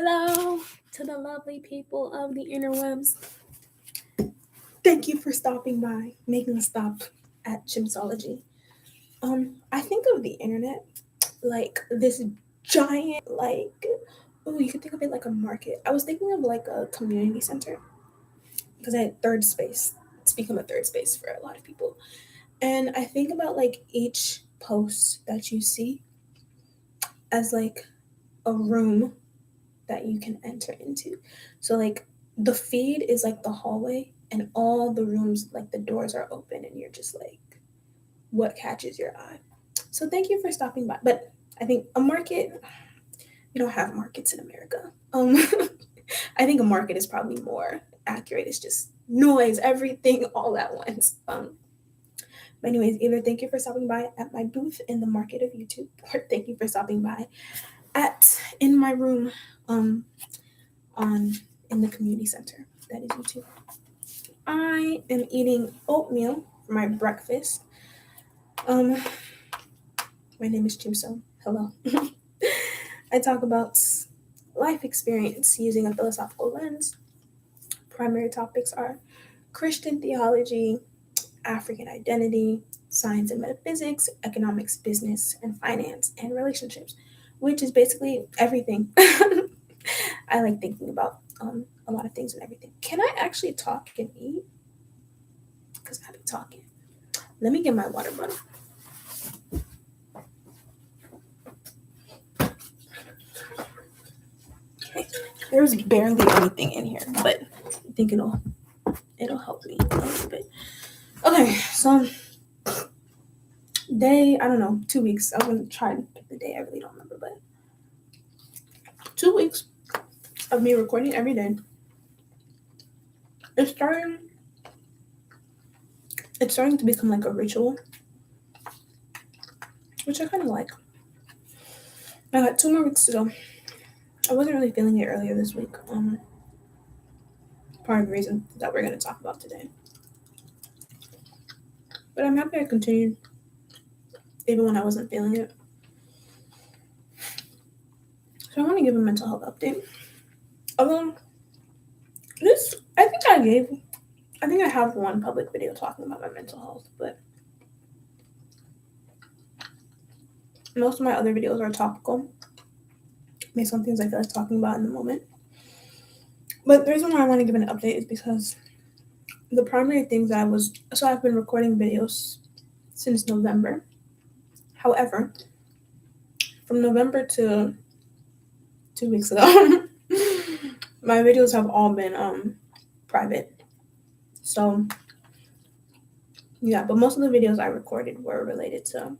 Hello to the lovely people of the interwebs. Thank you for stopping by, making a stop at Chimsology. I think of the internet like this giant, you could think of it like a market. I was thinking of like a community center because I had third space. It's become a third space for a lot of people. And I think about like each post that you see as like a room that you can enter into. So like the feed is like the hallway and all the rooms like the doors are open and you're just like what catches your eye. So thank you for stopping by. But I think a market, we don't have markets in America. I think a market is probably more accurate. It's just noise, everything all at once. But anyways, either thank you for stopping by at my booth in the market of YouTube, or thank you for stopping by at in my room on in the community center that is YouTube. I am eating oatmeal for my breakfast. My name is Jimso. Hello. I talk about life experience using a philosophical lens. Primary topics are Christian theology, African identity, science and metaphysics, economics, business and finance, and relationships, which is basically everything. I like thinking about a lot of things and everything. Can I actually talk and eat? Because I've been talking. Let me get my water bottle. Okay. There's barely anything in here, but I think it'll help me a little bit. Okay, so day, I don't know, 2 weeks. I'm gonna try and pick the day. I really don't remember, but 2 weeks of me recording every day. It's starting to become like a ritual, which I kind of like. I got 2 more weeks to go. I wasn't really feeling it earlier this week. Part of the reason that we're going to talk about today. But I'm happy I continued, even when I wasn't feeling it. So I want to give a mental health update. Although, I think I have one public video talking about my mental health, but most of my other videos are topical, based on things I feel like talking about in the moment. But the reason why I want to give an update is because the primary things I've been recording videos since November. However, from November to 2 weeks ago, my videos have all been private. So yeah, but most of the videos I recorded were related to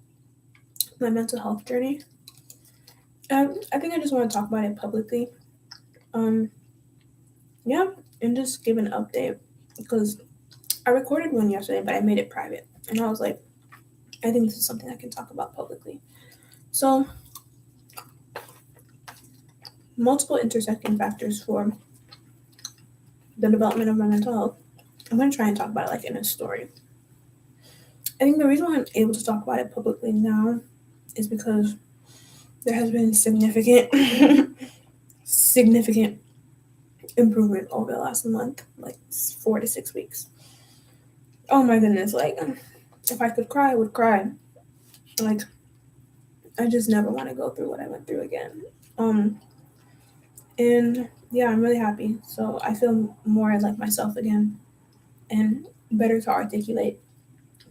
my mental health journey. I think I just want to talk about it publicly. Yeah, and just give an update because I recorded one yesterday, but I made it private. And I was like, I think this is something I can talk about publicly. So, multiple intersecting factors for the development of my mental health. I'm going to try and talk about it like in a story. I think the reason why I'm able to talk about it publicly now is because there has been significant improvement over the last month, like 4 to 6 weeks. Oh my goodness, like if I could cry, I would cry. Like I just never want to go through what I went through again. And yeah, I'm really happy. So I feel more like myself again and better to articulate,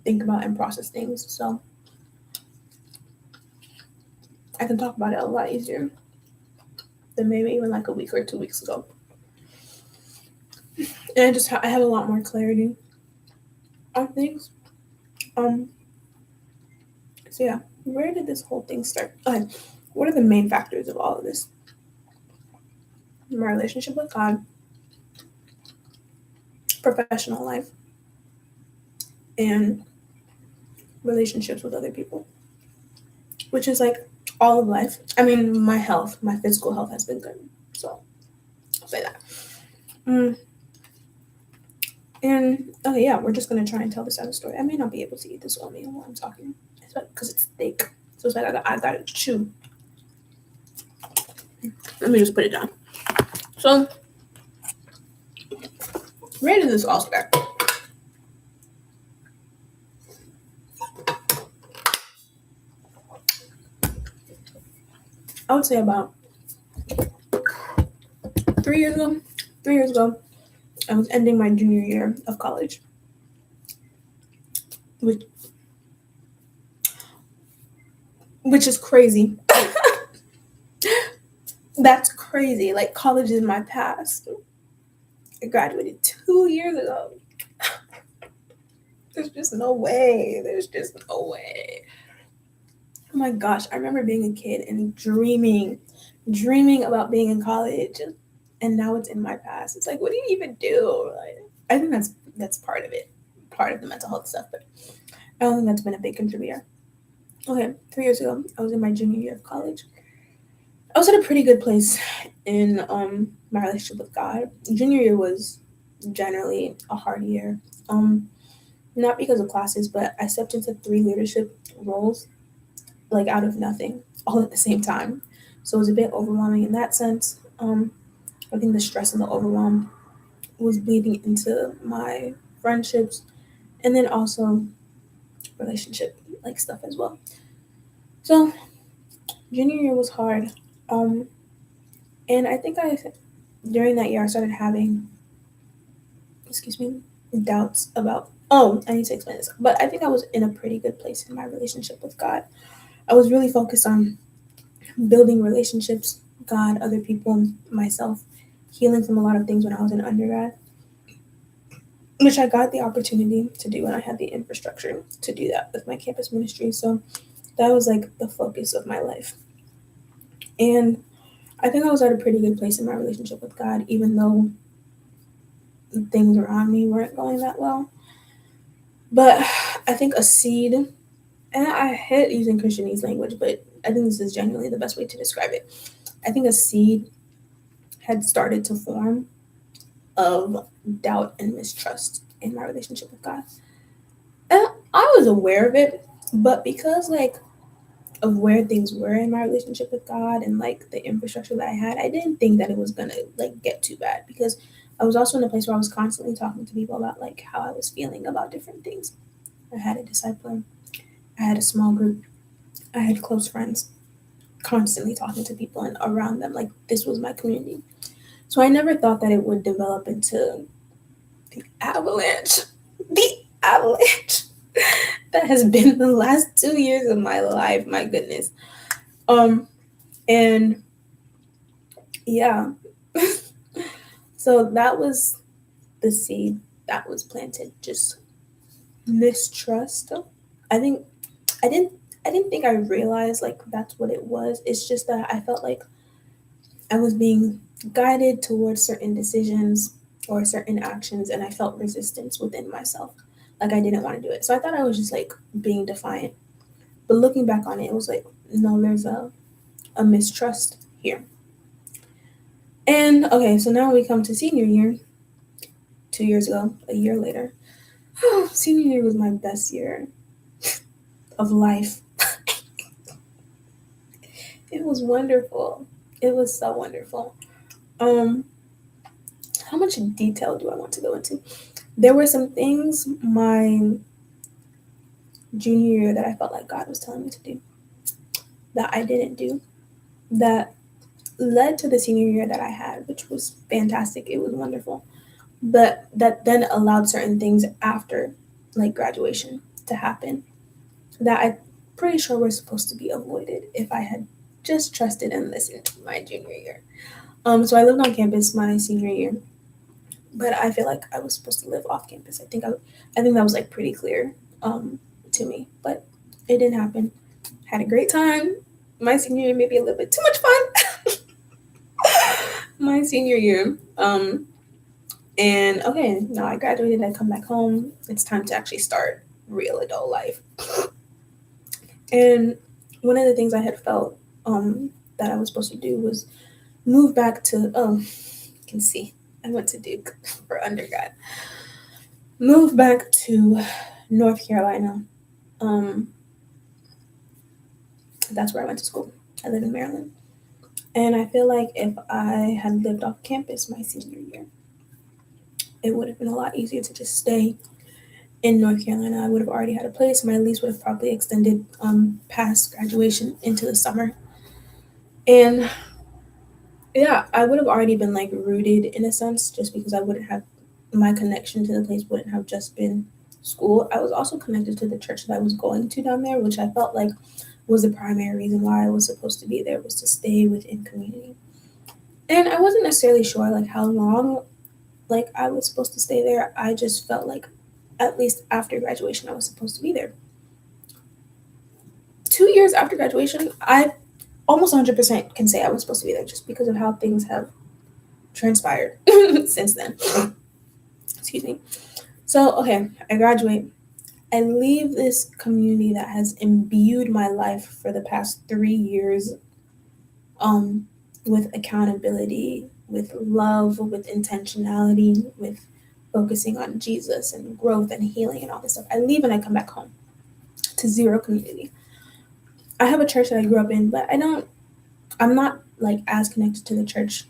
think about, and process things. So I can talk about it a lot easier than maybe even like a week or 2 weeks ago. And I have a lot more clarity on things. So yeah, where did this whole thing start? What are the main factors of all of this? My relationship with God, professional life, and relationships with other people, which is like all of life. I mean, my physical health has been good, so I'll say that. And okay, yeah, we're just gonna try and tell this other story. I may not be able to eat this oatmeal while I'm talking, because it's thick, so it's like I gotta chew. Let me just put it down. So, where did this all start? I would say about 3 years ago. 3 years ago, I was ending my junior year of college, which is crazy. That's crazy. Like, college is my past. I graduated 2 years ago. There's just no way. There's just no way. Oh my gosh, I remember being a kid and dreaming about being in college, and now it's in my past. It's like, what do you even do? Like, I think that's part of it, part of the mental health stuff, but I don't think that's been a big contributor. Okay, 3 years ago, I was in my junior year of college. I was at a pretty good place in my relationship with God. Junior year was generally a hard year. Not because of classes, but I stepped into 3 leadership roles, like out of nothing, all at the same time. So it was a bit overwhelming in that sense. I think the stress and the overwhelm was bleeding into my friendships and then also relationship like stuff as well. So junior year was hard. And I think during that year I started having, doubts about, I need to explain this. But I think I was in a pretty good place in my relationship with God. I was really focused on building relationships, God, other people, myself, healing from a lot of things when I was in undergrad, which I got the opportunity to do and I had the infrastructure to do that with my campus ministry. So that was like the focus of my life. And I think I was at a pretty good place in my relationship with God, even though things around me weren't going that well. But I think a seed, and I hate using Christianese language, but I think this is genuinely the best way to describe it. I think a seed had started to form of doubt and mistrust in my relationship with God. And I was aware of it, but because of where things were in my relationship with God and like the infrastructure that I had, I didn't think that it was gonna like get too bad because I was also in a place where I was constantly talking to people about like how I was feeling about different things. I had a discipler, I had a small group, I had close friends, constantly talking to people and around them. Like this was my community. So I never thought that it would develop into the avalanche. The avalanche that has been the last 2 years of my life. My goodness. And yeah. So that was the seed that was planted. Just mistrust. I think I didn't think I realized like that's what it was. It's just that I felt like I was being guided towards certain decisions or certain actions and I felt resistance within myself. Like I didn't want to do it. So I thought I was just like being defiant. But looking back on it, it was like, no, there's a mistrust here. And okay, so now we come to senior year, 2 years ago, a year later. Senior year was my best year of life. It was wonderful. It was so wonderful. How much detail do I want to go into? There were some things my junior year that I felt like God was telling me to do that I didn't do that led to the senior year that I had, which was fantastic. It was wonderful. But that then allowed certain things after like graduation to happen that I'm pretty sure were supposed to be avoided if I had just trusted and listened my junior year. So I lived on campus my senior year, but I feel like I was supposed to live off campus. I think that was like pretty clear to me, but it didn't happen. Had a great time. My senior year, maybe a little bit too much fun. My senior year. And okay, now I graduated, I come back home. It's time to actually start real adult life. And one of the things I had felt that I was supposed to do was move back to, you can see, I went to Duke for undergrad. Move back to North Carolina. That's where I went to school. I live in Maryland. And I feel like if I had lived off campus my senior year, it would have been a lot easier to just stay in North Carolina. I would have already had a place. My lease would have probably extended past graduation into the summer. And yeah, I would have already been like rooted in a sense just because I wouldn't have my connection to the place wouldn't have just been school. I was also connected to the church that I was going to down there, which I felt like was the primary reason why I was supposed to be there was to stay within community. And I wasn't necessarily sure like how long like I was supposed to stay there. I just felt like at least after graduation I was supposed to be there. 2 years after graduation, I almost 100% can say I was supposed to be there just because of how things have transpired since then. Excuse me. So, okay, I graduate. I leave this community that has imbued my life for the past 3 years um, with accountability, with love, with intentionality, with focusing on Jesus and growth and healing and all this stuff. I leave and I come back home to zero community. I have a church that I grew up in, but I'm not like as connected to the church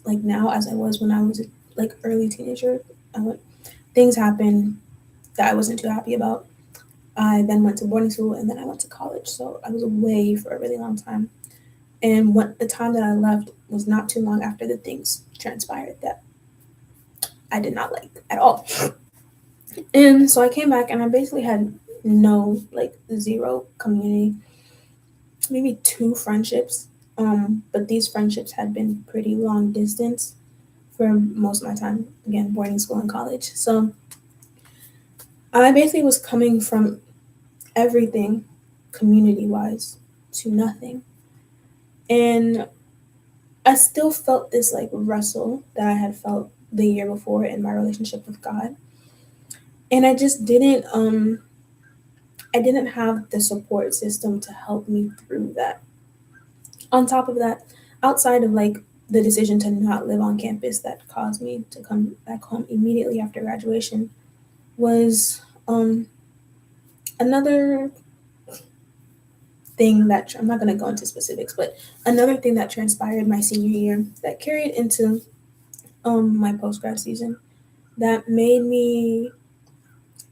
like now as I was when I was a like early teenager. Went, things happened that I wasn't too happy about. I then went to boarding school and then I went to college. So I was away for a really long time. And what the time that I left was not too long after the things transpired that I did not like at all. And so I came back and I basically had no like zero community, maybe two friendships. But these friendships had been pretty long distance for most of my time, again, boarding school and college. So I basically was coming from everything community wise to nothing. And I still felt this like wrestle that I had felt the year before in my relationship with God. And I didn't have the support system to help me through that. On top of that, outside of like the decision to not live on campus that caused me to come back home immediately after graduation was another thing that I'm not going to go into specifics, but another thing that transpired my senior year that carried into my post grad season that made me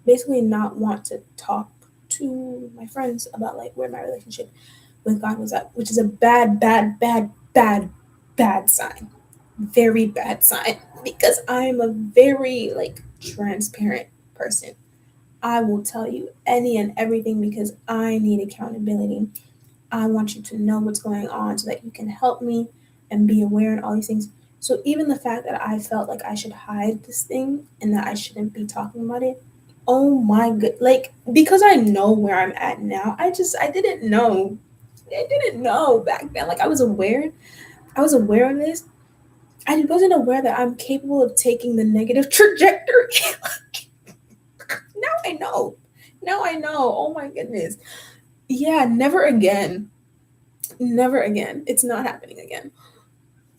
basically not want to talk to my friends about like where my relationship with God was at, which is a bad sign. Very bad sign because I'm a very like transparent person. I will tell you any and everything because I need accountability. I want you to know what's going on so that you can help me and be aware and all these things. So even the fact that I felt like I should hide this thing and that I shouldn't be talking about it, oh my good, like because I know where I'm at now, I didn't know. I didn't know back then. Like I was aware of this. I wasn't aware that I'm capable of taking the negative trajectory. Now I know. Now I know. Oh my goodness. Yeah, never again. Never again. It's not happening again.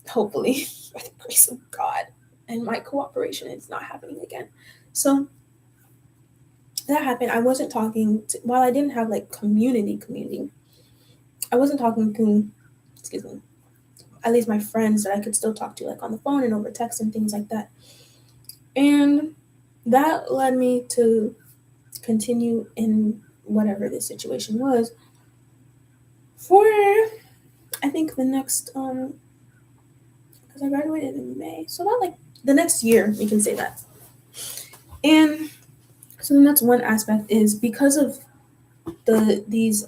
Hopefully, by the grace of God and my cooperation, it's not happening again. So that happened. I wasn't talking to, while I didn't have like community, I wasn't talking to, excuse me, at least my friends that I could still talk to like on the phone and over text and things like that. And that led me to continue in whatever the situation was for I think the next because I graduated in May, so about like the next year we can say that. And so then that's one aspect is because of these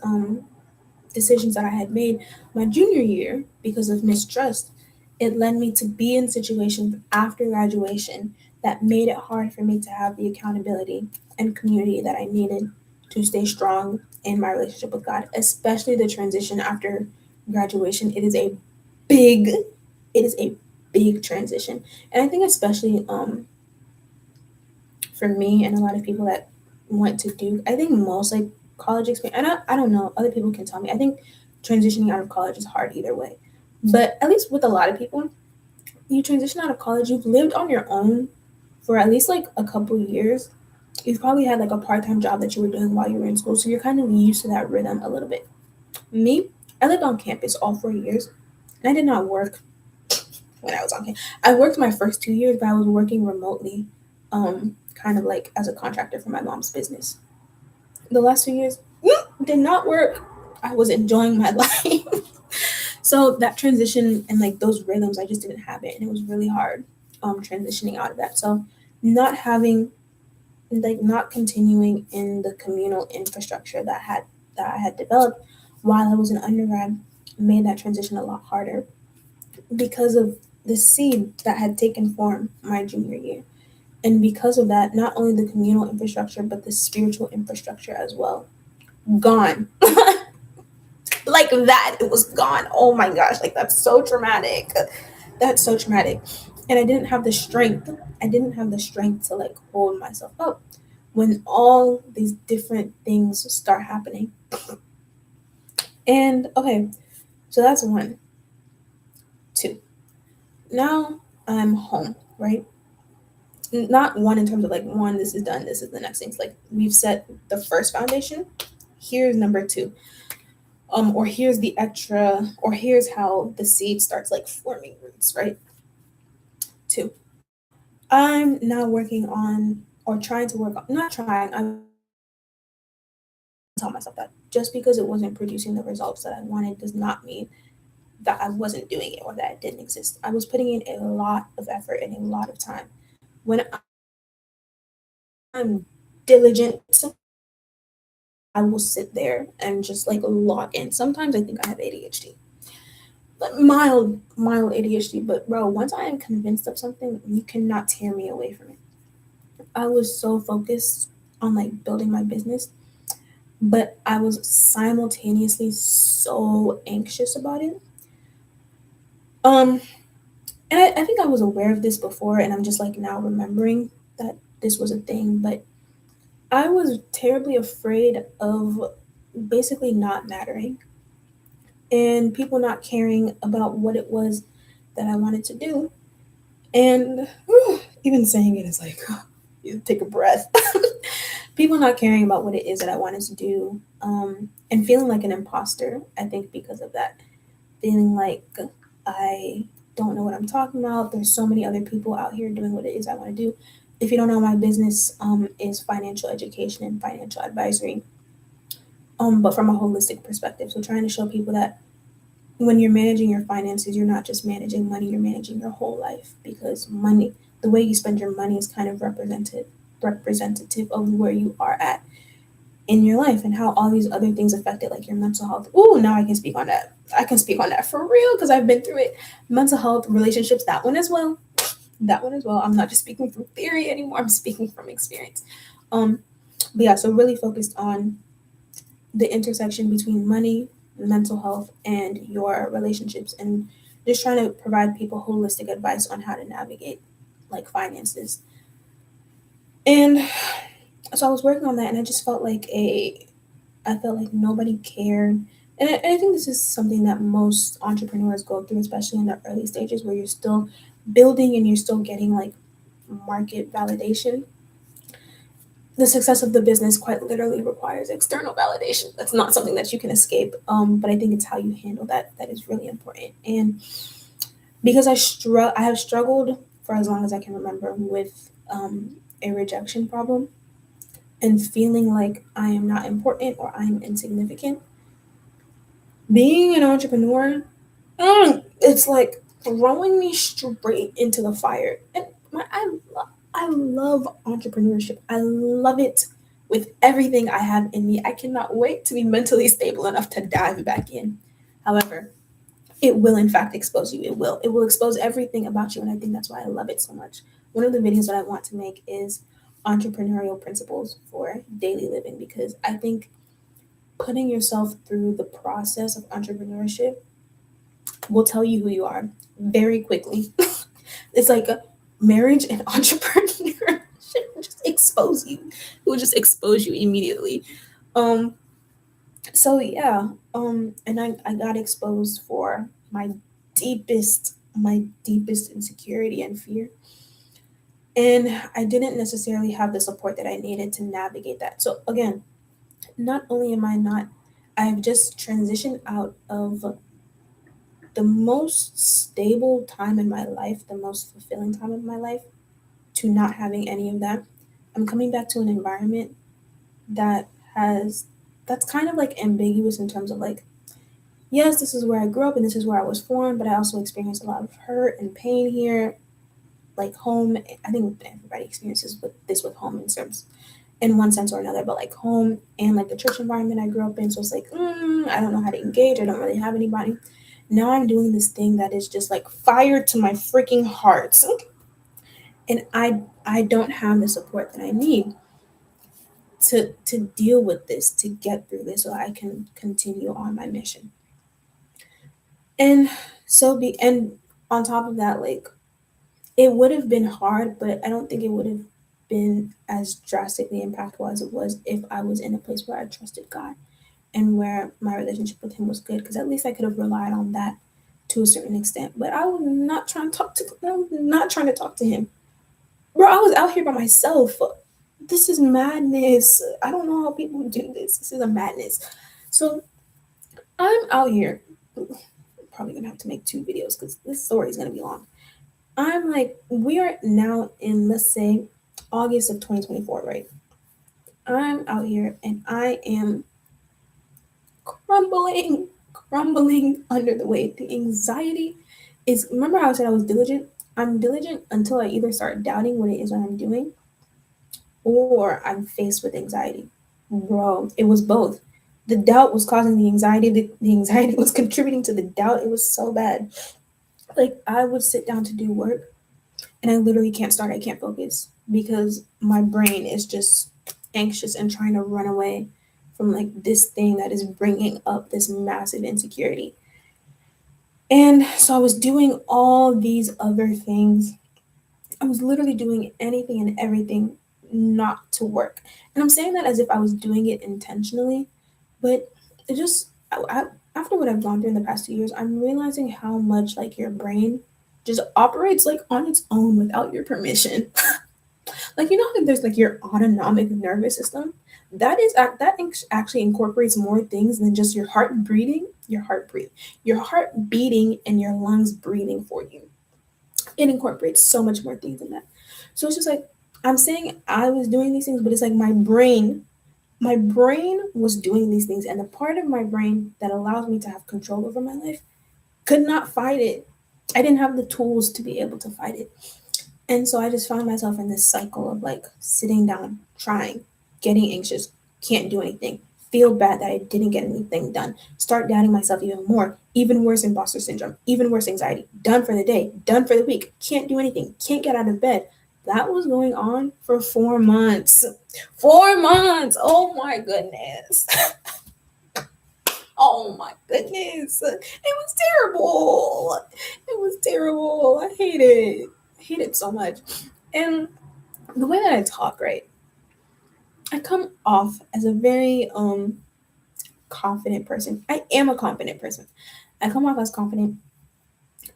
decisions that I had made my junior year because of mistrust, it led me to be in situations after graduation that made it hard for me to have the accountability and community that I needed to stay strong in my relationship with God, especially the transition after graduation. Big, it is a big transition. And I think especially for me and a lot of people that went to Duke, I think most like college experience, and I don't know, other people can tell me. I think transitioning out of college is hard either way. But at least with a lot of people, you transition out of college, you've lived on your own for at least like a couple years. You've probably had like a part-time job that you were doing while you were in school, so you're kind of used to that rhythm a little bit. Me, I lived on campus all 4 years. And I did not work when I was on campus. I worked my first 2 years, but I was working remotely, kind of like as a contractor for my mom's business. The last 2 years did not work. I was enjoying my life. So that transition and like those rhythms, I just didn't have it, and it was really hard transitioning out of that. So not having like not continuing in the communal infrastructure that I had developed while I was an undergrad made that transition a lot harder because of the seed that had taken form my junior year. And because of that, not only the communal infrastructure, but the spiritual infrastructure as well. Gone. Like that, it was gone. Oh my gosh, like that's so traumatic. That's so traumatic. And I didn't have the strength. I didn't have the strength to like hold myself up when all these different things start happening. And okay, so that's one. Two. Now I'm home, right? Not one in terms of like one, this is done, this is the next thing. It's like we've set the first foundation. Here's number two. Or here's the extra, or here's how the seed starts like forming roots, right? Two. I'm now working on or trying to work on not trying, I tell myself that just because it wasn't producing the results that I wanted does not mean that I wasn't doing it or that it didn't exist. I was putting in a lot of effort and a lot of time. When I'm diligent, I will sit there and just like log in. Sometimes I think I have ADHD, but mild ADHD. But bro, once I am convinced of something, you cannot tear me away from it. I was so focused on like building my business, but I was simultaneously so anxious about it. Um, and I think I was aware of this before, and I'm just like now remembering that this was a thing. But I was terribly afraid of basically not mattering and people not caring about what it was that I wanted to do. And even saying it is like, you take a breath. People not caring about what it is that I wanted to do, and feeling like an imposter, I think, because of that. Feeling like I don't know what I'm talking about. There's so many other people out here doing what it is I want to do. If you don't know, my business is financial education and financial advisory, but from a holistic perspective. So trying to show people that when you're managing your finances, you're not just managing money, you're managing your whole life because money, the way you spend your money is kind of representative of where you are at in your life and how all these other things affect it, like your mental health. Ooh, now I can speak on that. I can speak on that for real because I've been through it. Mental health, relationships, that one as well. That one as well. I'm not just speaking from theory anymore. I'm speaking from experience. Um, but yeah, so really focused on the intersection between money, mental health, and your relationships, and just trying to provide people holistic advice on how to navigate like finances. And so I was working on that, and I just felt like I felt like nobody cared. And I think this is something that most entrepreneurs go through, especially in the early stages where you're still building and you're still getting like market validation. The success of the business quite literally requires external validation. That's not something that you can escape. But I think it's how you handle that that is really important. And because I have struggled for as long as I can remember with a rejection problem and feeling like I am not important or I am insignificant. Being an entrepreneur, it's like throwing me straight into the fire. And I love entrepreneurship. I love it with everything I have in me. I cannot wait to be mentally stable enough to dive back in. However, it will in fact expose you. It will. It will expose everything about you. And I think that's why I love it so much. One of the videos that I want to make is entrepreneurial principles for daily living because I think putting yourself through the process of entrepreneurship will tell you who you are very quickly. It's like a marriage and entrepreneurship will just expose you. It will just expose you immediately. Um, so yeah, and I got exposed for my deepest insecurity and fear. And I didn't necessarily have the support that I needed to navigate that. So again, not only am I not, I've just transitioned out of the most stable time in my life, the most fulfilling time of my life, to not having any of that. I'm coming back to an environment that has that's kind of like ambiguous in terms of like, yes, this is where I grew up and this is where I was formed, but I also experienced a lot of hurt and pain here. Like home, I think everybody experiences with this with home in terms in one sense or another, but like home and like the church environment I grew up in. So it's like, I don't know how to engage. I don't really have anybody. Now I'm doing this thing that is just like fire to my freaking heart, and I don't have the support that I need to deal with this, to get through this, so I can continue on my mission. And and on top of that, like it would have been hard, but I don't think it would have been as drastically impactful as it was if I was in a place where I trusted God and where my relationship with Him was good, because at least I could have relied on that to a certain extent. But I was not trying to talk to I was not trying to talk to Him. Bro, I was out here by myself. This is madness. I don't know how people do this. This is a madness. So I'm out here. Probably gonna have to make two videos because this story is gonna be long. I'm like, we are now in, let's say, August of 2024, right? I'm out here and I am crumbling under the weight. The anxiety is, remember how I said I was diligent? I'm diligent until I either start doubting what it is that I'm doing or I'm faced with anxiety. Bro, it was both. The doubt was causing the anxiety, the anxiety was contributing to the doubt. It was so bad. Like, I would sit down to do work and I literally can't start, I can't focus because my brain is just anxious and trying to run away from like this thing that is bringing up this massive insecurity. And so I was doing all these other things. I was literally doing anything and everything not to work. And I'm saying that as if I was doing it intentionally, but it just, after what I've gone through in the past 2 years, I'm realizing how much like your brain just operates like on its own without your permission. Like, you know how there's like your autonomic nervous system? Actually incorporates more things than just your heart beating and your lungs breathing for you. It incorporates so much more things than that. So it's just like I'm saying I was doing these things, but it's like my brain was doing these things, and the part of my brain that allows me to have control over my life could not fight it. I didn't have the tools to be able to fight it. And so I just found myself in this cycle of like sitting down, trying, getting anxious, can't do anything, feel bad that I didn't get anything done, start doubting myself even more, even worse imposter syndrome, even worse anxiety, done for the day, done for the week, can't do anything, can't get out of bed. That was going on for 4 months. 4 months. Oh my goodness. Oh my goodness. It was terrible. It was terrible. I hate it. I hate it so much. And the way that I talk, right? I come off as a very confident person. I am a confident person. I come off as confident.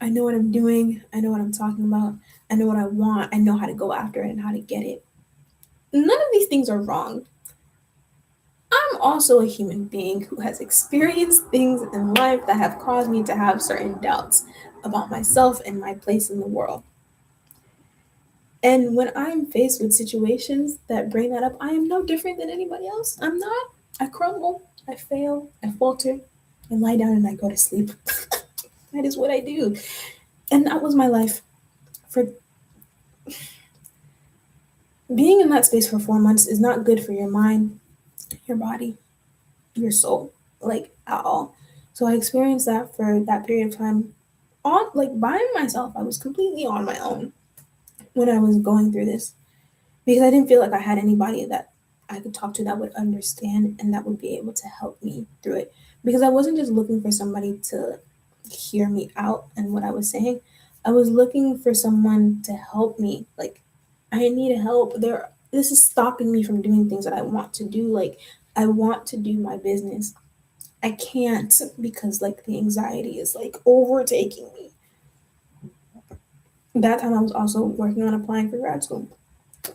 I know what I'm doing. I know what I'm talking about. I know what I want. I know how to go after it and how to get it. None of these things are wrong. I'm also a human being who has experienced things in life that have caused me to have certain doubts about myself and my place in the world. And when I'm faced with situations that bring that up, I am no different than anybody else. I'm not. I crumble, I fail, I falter, I lie down and I go to sleep. That is what I do. And that was my life. For being in that space for 4 months is not good for your mind, your body, your soul, like at all. So I experienced that for that period of time on like by myself. I was completely on my own when I was going through this, because I didn't feel like I had anybody that I could talk to that would understand and that would be able to help me through it. Because I wasn't just looking for somebody to hear me out and what I was saying. I was looking for someone to help me. Like, I need help. This is stopping me from doing things that I want to do. Like, I want to do my business. I can't because like the anxiety is like overtaking me. That time I was also working on applying for grad school,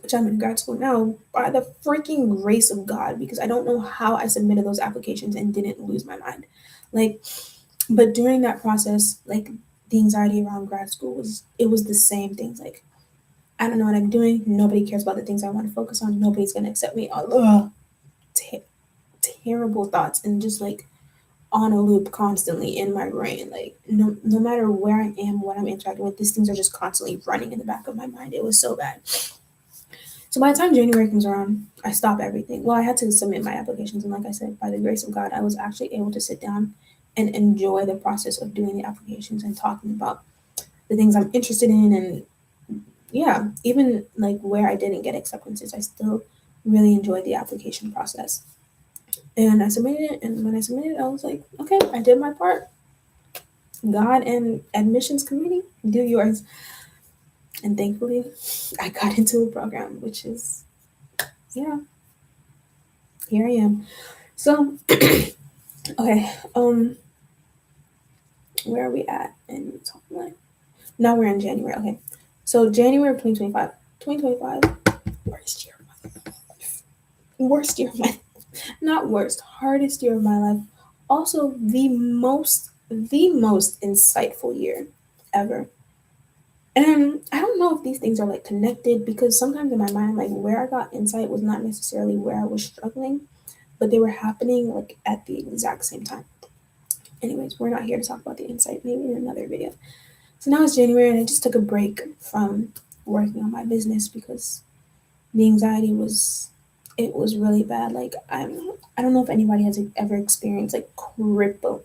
which I'm in grad school now by the freaking grace of God, because I don't know how I submitted those applications and didn't lose my mind. Like, But during that process, like the anxiety around grad school was the same things. Like I don't know what I'm doing. Nobody cares about the things I want to focus on. Nobody's gonna accept me. Ugh, te- terrible thoughts and just like on a loop constantly in my brain. Like no matter where I am, what I'm interacting with, these things are just constantly running in the back of my mind. It was so bad. So by the time January comes around, I stop everything. Well, I had to submit my applications, and like I said, by the grace of God, I was actually able to sit down and enjoy the process of doing the applications and talking about the things I'm interested in, and yeah, even like where I didn't get acceptances, I still really enjoyed the application process. And I submitted it, and when I submitted it, I was like, okay, I did my part. God and admissions committee, do yours. And thankfully, I got into a program, which is, yeah, here I am. So, okay, where are we at in timeline? Now we're in January. Okay, so January of 2025. 2025, worst year of my life. Worst year of my, not worst, hardest year of my life. Also, the most insightful year ever. And I don't know if these things are like connected because sometimes in my mind, like where I got insight was not necessarily where I was struggling, but they were happening like at the exact same time. Anyways, we're not here to talk about the insight, maybe in another video. So now it's January and I just took a break from working on my business because the anxiety was it was really bad. Like I don't know if anybody has ever experienced like crippling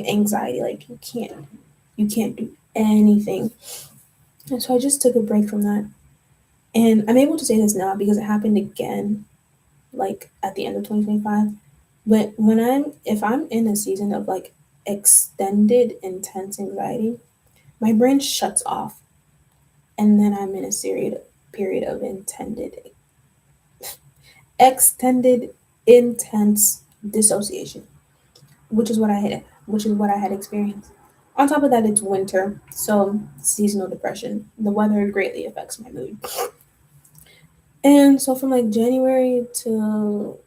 anxiety. Like you can't do anything. And so I just took a break from that. And I'm able to say this now because it happened again, like at the end of 2025. But if I'm in a season of like extended intense anxiety, my brain shuts off. And then I'm in a period of extended intense dissociation, which is what I had experienced. On top of that, it's winter, so seasonal depression. The weather greatly affects my mood. And so from like January to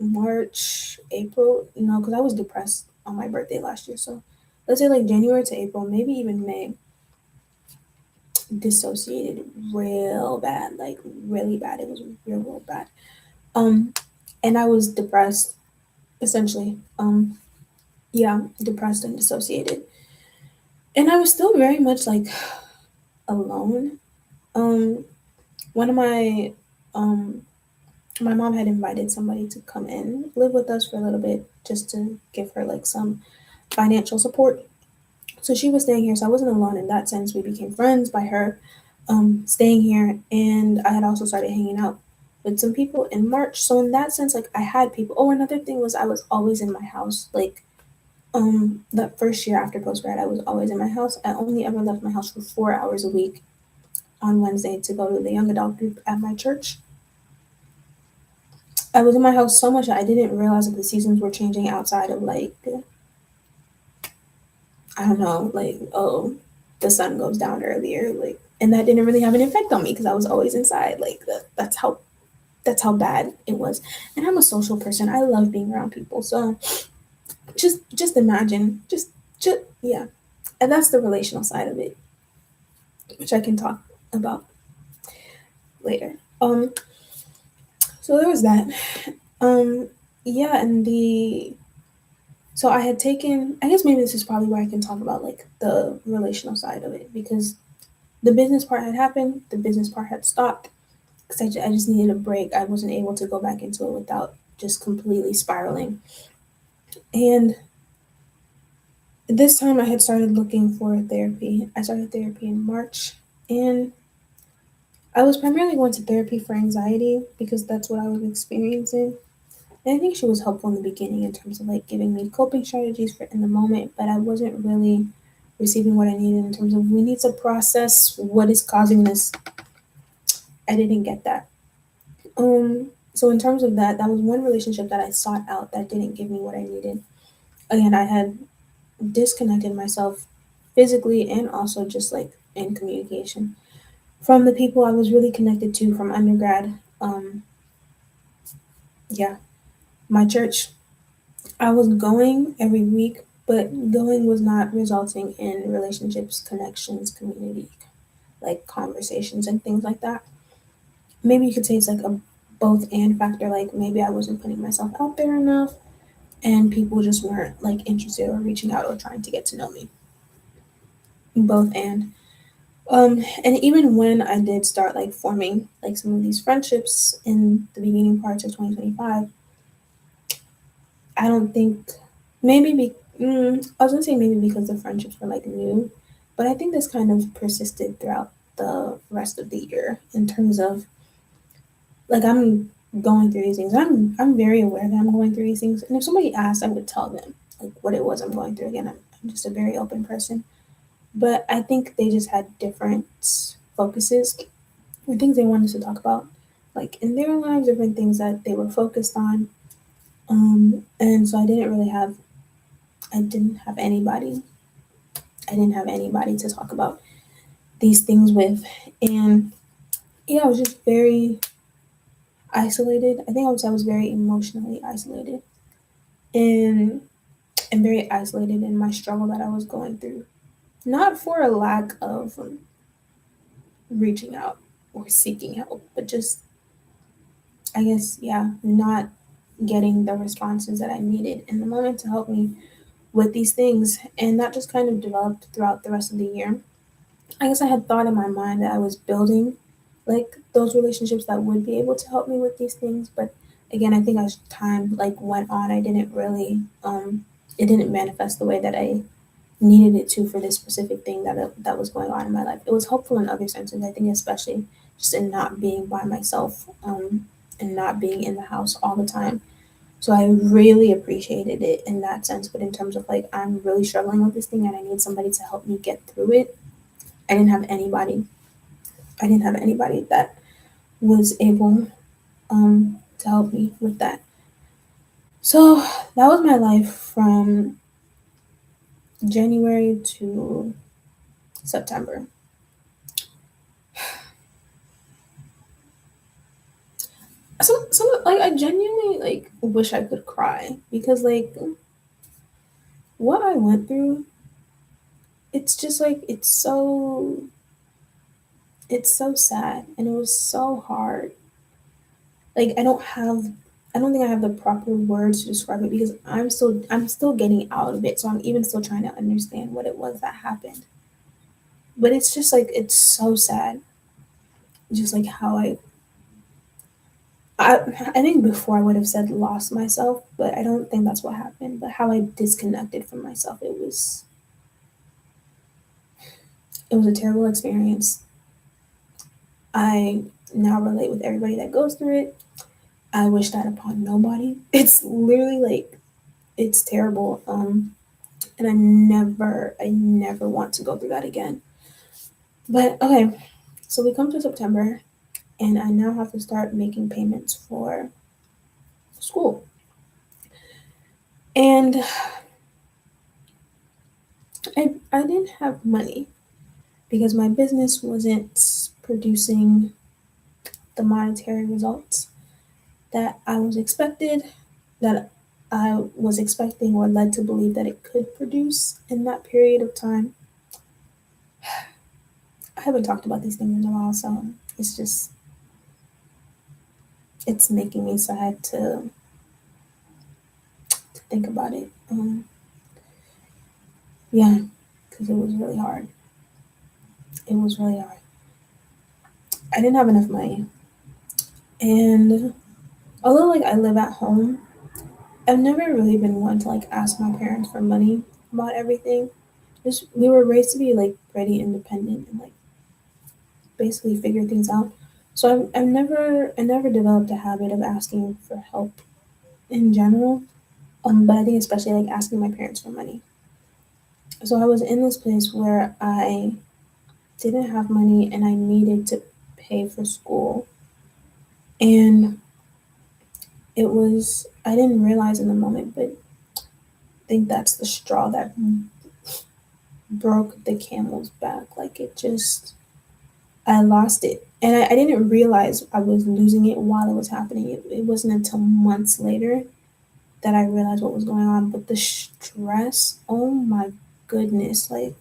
March, April, no, because I was depressed on my birthday last year. So let's say like January to April, maybe even May, dissociated real bad, like really bad. It was real bad. Um, and I was depressed, essentially. Yeah, depressed and dissociated. And I was still very much like alone. Um, one of um my mom had invited somebody to come in live with us for a little bit just to give her like some financial support. So she was staying here, so I wasn't alone in that sense. We became friends by her staying here, and I had also started hanging out with some people in March. So in that sense, like I had people. Oh, another thing was I was always in my house. Like that first year after post grad, I was always in my house. I only ever left my house for 4 hours a week on Wednesday to go to the young adult group at my church. I was in my house so much that I didn't realize that the seasons were changing outside of like I don't know, like oh, the sun goes down earlier, like, and that didn't really have an effect on me because I was always inside. Like that's how bad it was. And I'm a social person. I love being around people. So just imagine, just yeah, and that's the relational side of it, which I can talk about later. So there was that. Um, yeah, and the so I had taken. I guess maybe this is probably where I can talk about like the relational side of it because the business part had happened, the business part had stopped because I just needed a break. I wasn't able to go back into it without just completely spiraling. And this time I had started looking for therapy. I started therapy in March, and I was primarily going to therapy for anxiety because that's what I was experiencing. And I think she was helpful in the beginning in terms of like giving me coping strategies for in the moment, but I wasn't really receiving what I needed in terms of we need to process what is causing this. I didn't get that. So in terms of that, that was one relationship that I sought out that didn't give me what I needed. Again, I had disconnected myself physically and also just like in communication from the people I was really connected to from undergrad. Yeah, my church. I was going every week but going was not resulting in relationships, connections, community, like conversations and things like that. Maybe you could say it's like a both and factor. Like maybe I wasn't putting myself out there enough, and people just weren't like interested or reaching out or trying to get to know me. Both and. And even when I did start like forming like some of these friendships in the beginning parts of 2025, I don't think maybe I was gonna say maybe because the friendships were like new, but I think this kind of persisted throughout the rest of the year in terms of like I'm going through these things. I'm very aware that I'm going through these things, and if somebody asked, I would tell them like what it was I'm going through. Again, I'm just a very open person, but I think they just had different focuses or things they wanted to talk about, like in their lives, different things that they were focused on. And so I didn't have anybody. I didn't have anybody to talk about these things with, and yeah, I was just very isolated. I think I would say I was very emotionally isolated, and very isolated in my struggle that I was going through. Not for a lack of reaching out or seeking help, but just I guess yeah, not getting the responses that I needed in the moment to help me with these things. And that just kind of developed throughout the rest of the year. I guess I had thought in my mind that I was building like those relationships that would be able to help me with these things. But again, I think as time like went on, I didn't really it didn't manifest the way that I needed it to for this specific thing that was going on in my life. It was helpful in other senses. I think especially just in not being by myself and not being in the house all the time. So I really appreciated it in that sense. But in terms of like I'm really struggling with this thing and I need somebody to help me get through it, I didn't have anybody. I didn't have anybody that was able to help me with that. So that was my life from January to September. Some like I genuinely like wish I could cry because like what I went through, it's just like it's so sad and it was so hard. Like I don't think I have the proper words to describe it because I'm still getting out of it. So I'm even still trying to understand what it was that happened. But it's just like it's so sad. Just like how I think before I would have said lost myself, but I don't think that's what happened. But how I disconnected from myself, it was a terrible experience. I now relate with everybody that goes through it. I wish that upon nobody. It's literally like it's terrible. And I never want to go through that again. But okay, so we come to September, and I now have to start making payments for school. And I didn't have money because my business wasn't producing the monetary results that I was expected, that I was expecting or led to believe that it could produce in that period of time. I haven't talked about these things in a while, so it's just it's making me sad to think about it. Yeah, because it was really hard. It was really hard. I didn't have enough money, and although like I live at home, I've never really been one to like ask my parents for money about everything. Just we were raised to be like pretty independent and like basically figure things out. So I never developed a habit of asking for help in general. But I think especially like asking my parents for money. So I was in this place where I didn't have money and I needed to pay for school. And I didn't realize in the moment, but I think that's the straw that broke the camel's back. Like it just, I lost it. And I didn't realize I was losing it while it was happening. It wasn't until months later that I realized what was going on. But the stress, oh my goodness, like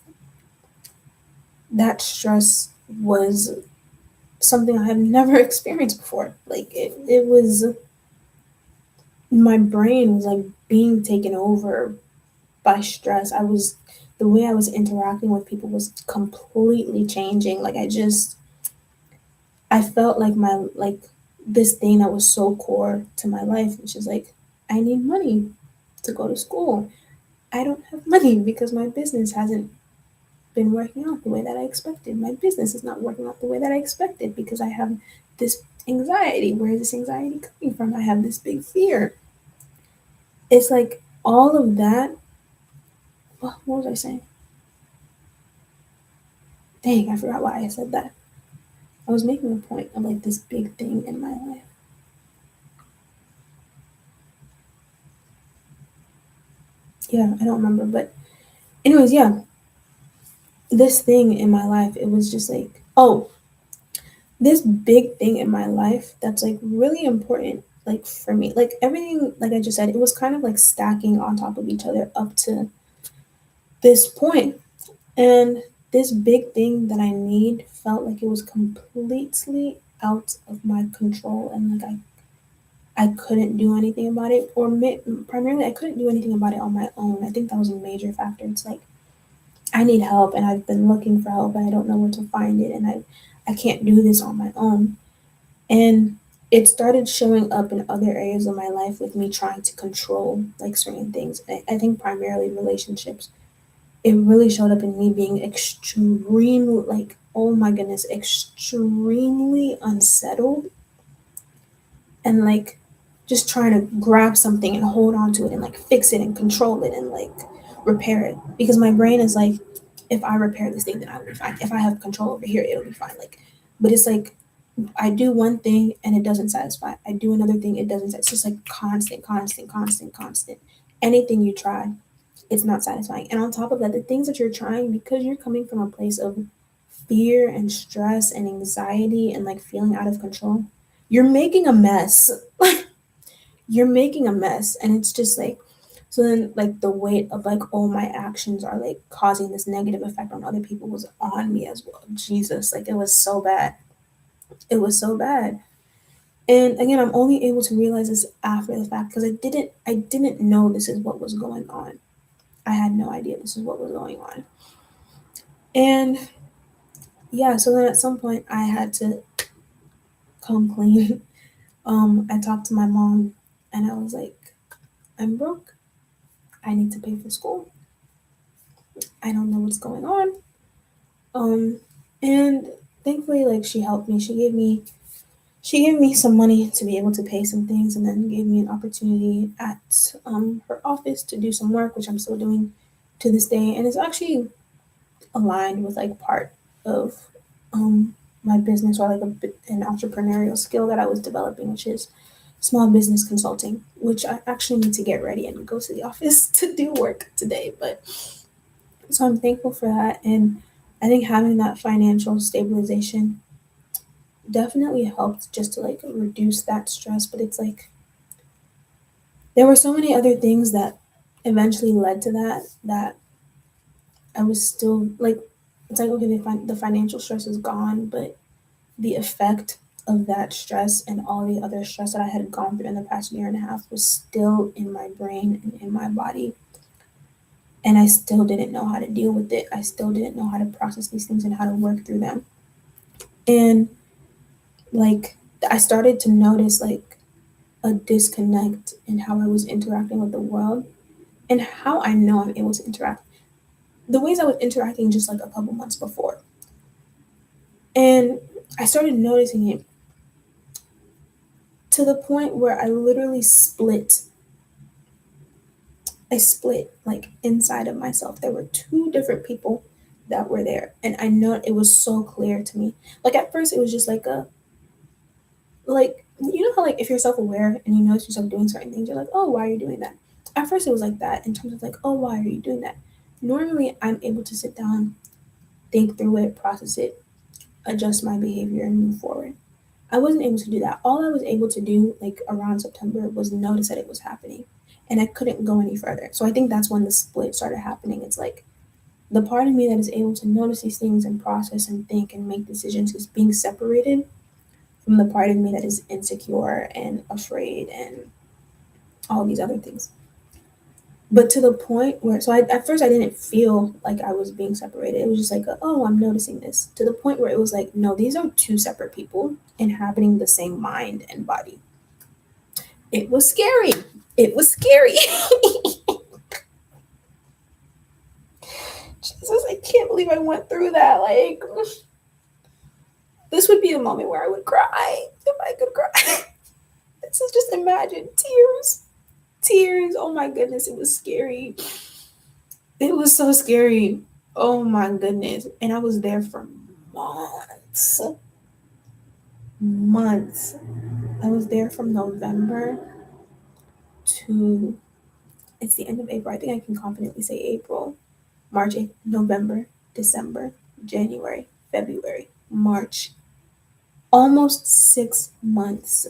that stress was something I have never experienced before. Like it was my brain was like being taken over by stress. The way I was interacting with people was completely changing. Like I felt like this thing that was so core to my life, which is like I need money to go to school. I don't have money because my business hasn't been working out the way that I expected. My business is not working out the way that I expected because I have this anxiety. Where is this anxiety coming from? I have this big fear. It's like all of that. What was I saying? Dang, I forgot why I said that. I was making a point of like this big thing in my life. Yeah, I don't remember, but anyways, yeah, this thing in my life, it was just like, oh, this big thing in my life that's like really important, like for me, like everything, like I just said, it was kind of like stacking on top of each other up to this point. And this big thing that I need felt like it was completely out of my control, and like I couldn't do anything about it, or primarily I couldn't do anything about it on my own. I think that was a major factor. It's like I need help, and I've been looking for help, and I don't know where to find it, and I can't do this on my own. And it started showing up in other areas of my life with me trying to control like certain things. I think primarily relationships. It really showed up in me being extremely, like, oh my goodness, extremely unsettled and like just trying to grab something and hold on to it and like fix it and control it and like repair it. Because my brain is like, if I repair this thing, then I'll be fine. If I have control over here, it'll be fine. Like, but it's like I do one thing and it doesn't satisfy. I do another thing, it doesn't satisfy. It's just like constant, constant, constant, constant. Anything you try, it's not satisfying. And on top of that, the things that you're trying, because you're coming from a place of fear and stress and anxiety and like feeling out of control, you're making a mess. You're making a mess. And it's just like, so then like the weight of like, all my actions are like causing this negative effect on other people was on me as well. Jesus, like it was so bad. It was so bad. And again, I'm only able to realize this after the fact because I didn't know this is what was going on. I had no idea this is what was going on. And yeah, so then at some point I had to come clean. I talked to my mom and I was like, I'm broke. I need to pay for school. I don't know what's going on. Um, and thankfully, like she helped me. She gave me some money to be able to pay some things, and then gave me an opportunity at her office to do some work, which I'm still doing to this day, and it's actually aligned with like part of my business or like an entrepreneurial skill that I was developing, which is small business consulting, which I actually need to get ready and go to the office to do work today. But so I'm thankful for that. And I think having that financial stabilization definitely helped just to like reduce that stress. But it's like there were so many other things that eventually led to that I was still like, it's like, okay, the financial stress is gone, but the effect of that stress and all the other stress that I had gone through in the past year and a half was still in my brain and in my body. And I still didn't know how to deal with it. I still didn't know how to process these things and how to work through them. And like I started to notice like a disconnect in how I was interacting with the world and how I know I'm able to interact. The ways I was interacting just like a couple months before. And I started noticing it to the point where I literally split. I split like inside of myself. There were two different people that were there. And I know it was so clear to me. Like at first it was just like like you know how like if you're self-aware and you notice yourself doing certain things, you're like, oh, why are you doing that? At first it was like that in terms of like, oh, why are you doing that? Normally I'm able to sit down, think through it, process it, adjust my behavior and move forward. I wasn't able to do that. All I was able to do like around September was notice that it was happening. and I couldn't go any further. So I think that's when the split started happening. It's like the part of me that is able to notice these things and process and think and make decisions is being separated from the part of me that is insecure and afraid and all these other things. But to the point where, so at first I didn't feel like I was being separated. It was just like, oh, I'm noticing this. To the point where it was like, no, these are two separate people inhabiting the same mind and body. It was scary. It was scary. Jesus, I can't believe I went through that. Like, this would be a moment where I would cry if I could cry. This is just imagine tears. Tears. Oh my goodness, it was scary. It was so scary. Oh my goodness. And I was there for months. Months. I was there from November to, it's the end of April. I think I can confidently say April, March, November, December, January, February, March. Almost 6 months.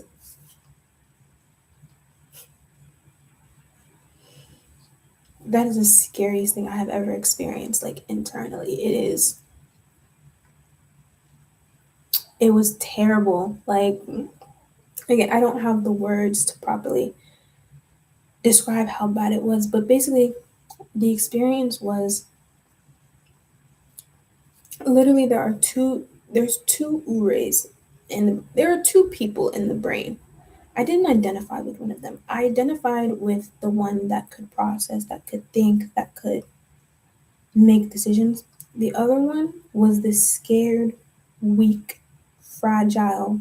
That is the scariest thing I have ever experienced, like internally. It was terrible. Like, again, I don't have the words to properly describe how bad it was, but basically, the experience was literally there's two ures, and there are two people in the brain. I didn't identify with one of them. I identified with the one that could process, that could think, that could make decisions. The other one was this scared, weak, fragile,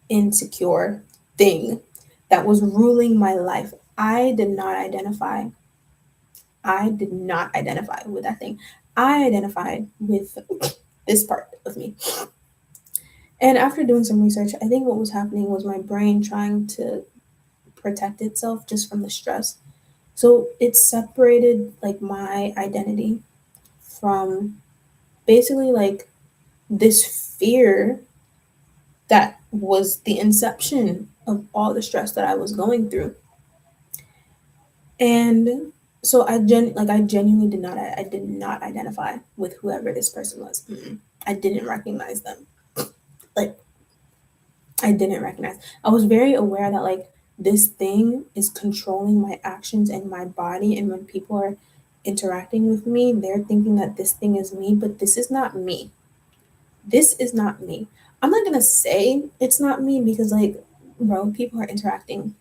insecure thing that was ruling my life. I did not identify with that thing. I identified with this part of me. And after doing some research, I think what was happening was my brain trying to protect itself just from the stress. So it separated like my identity from basically like this fear that was the inception of all the stress that I was going through. And so I genuinely did not identify with whoever this person was. Mm-mm. I didn't recognize them. Like I didn't recognize. I was very aware that like this thing is controlling my actions and my body, and when people are interacting with me, they're thinking that this thing is me, but this is not me. This is not me. I'm not gonna say it's not me because like, bro, people are interacting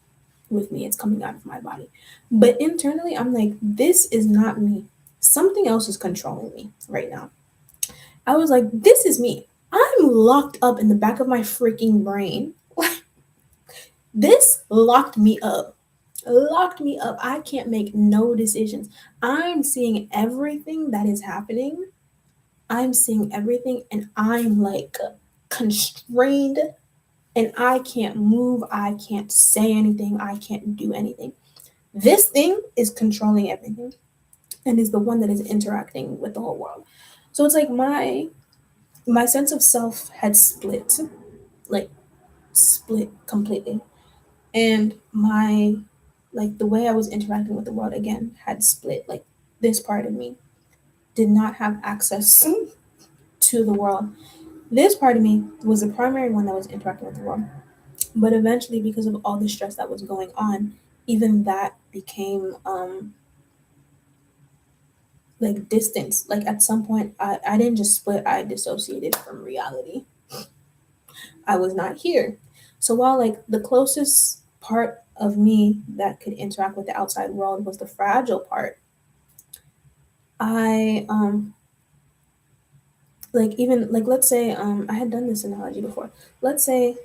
with me. It's coming out of my body. But internally, I'm like, this is not me. Something else is controlling me right now. I was like, this is me. I'm locked up in the back of my freaking brain. This locked me up. Locked me up. I can't make no decisions. I'm seeing everything that is happening. I'm seeing everything and I'm like constrained and I can't move. I can't say anything. I can't do anything. This thing is controlling everything and is the one that is interacting with the whole world. So it's like my sense of self had split, like split completely. And my like the way I was interacting with the world again had split. Like this part of me did not have access to the world. This part of me was the primary one that was interacting with the world. But eventually, because of all the stress that was going on, even that became like distance. Like at some point, I didn't just split, I dissociated from reality. I was not here. So while like the closest part of me that could interact with the outside world was the fragile part, I like even like let's say I had done this analogy before. Let's say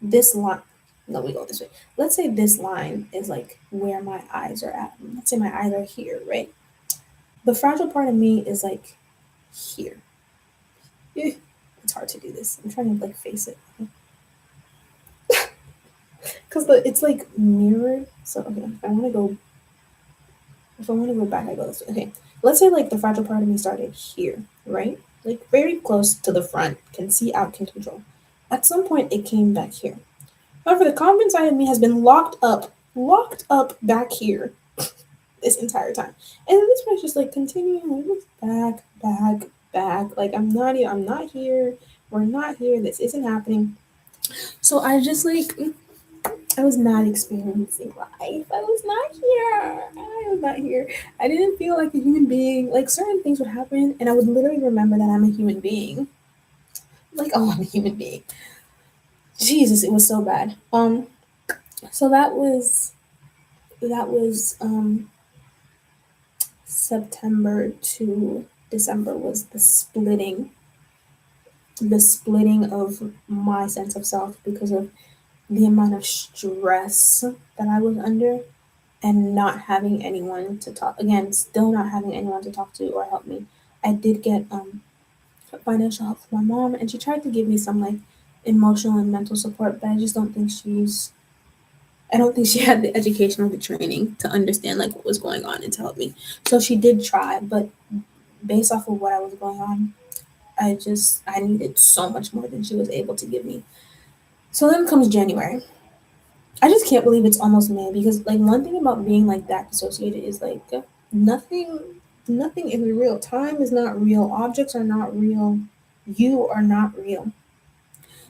this line, no, we go this way. Let's say this line is like where my eyes are at. Let's say my eyes are here, right? The fragile part of me is like here. Eh, it's hard to do this. I'm trying to like face it because it's like mirrored. So okay, if I want to go back, I go this way. Okay, let's say like the fragile part of me started here, right? Like very close to the front, can see out, can control. At some point, it came back here. However, the confident side of me has been locked up locked up back here this entire time. And then this was just like continuing like this back. Like I'm not here. We're not here. This isn't happening. So I just like I was not experiencing life. I was not here. I was not here. I didn't feel like a human being. Like certain things would happen and I would literally remember that I'm a human being. Like, oh, I'm a human being. Jesus, it was so bad. So that was September to December was the splitting of my sense of self because of the amount of stress that I was under and not having anyone to talk again, still not having anyone to talk to or help me. I did get financial help from my mom and she tried to give me some like emotional and mental support, but I don't think she had the education or the training to understand like what was going on and to help me. So she did try, but based off of what I was going on, I needed so much more than she was able to give me. So then comes January. I just can't believe it's almost May because like one thing about being like that dissociated is like nothing nothing is real. Time is not real. Objects are not real. You are not real.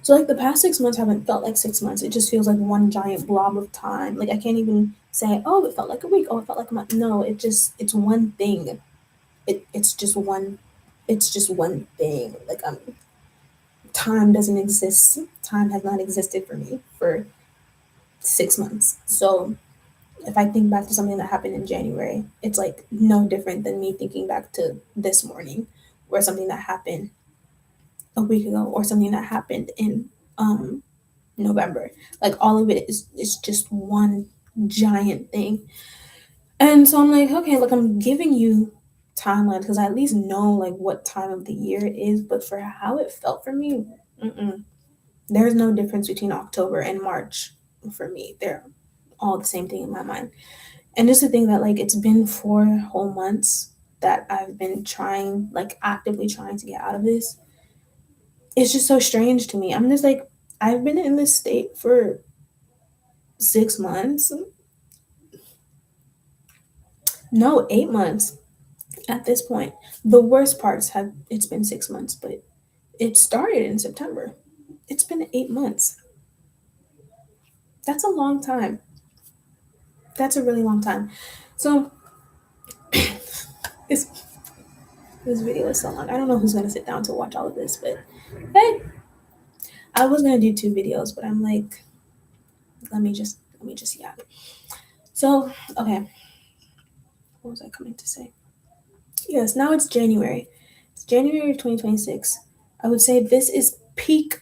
So like the past 6 months haven't felt like 6 months. It just feels like one giant blob of time. Like I can't even say, oh, it felt like a week. Oh, it felt like a month. No, it's one thing. It's just one thing. Like time doesn't exist. Time has not existed for me for 6 months. So if I think back to something that happened in January, it's like no different than me thinking back to this morning or something that happened a week ago or something that happened in um November. Like all of it is just one giant thing. And so I'm like, okay, look, I'm giving you timelines because I at least know like what time of the year it is. But for how it felt for me, mm-mm, there's no difference between October and March for me. They're all the same thing in my mind. And just to think that like it's been 4 whole months that I've been trying, like actively trying to get out of this. It's just so strange to me. I'm just like, I've been in this state for 6 months. No, 8 months at this point. The worst parts have it's been 6 months, but it started in September. It's been 8 months. That's a long time. That's a really long time. So this this video is so long. I don't know who's gonna sit down to watch all of this, but hey, I was gonna do 2 videos, but I'm like, let me just yeah. So okay, what was I coming to say? Yes, now it's January. It's January of 2026. I would say this is peak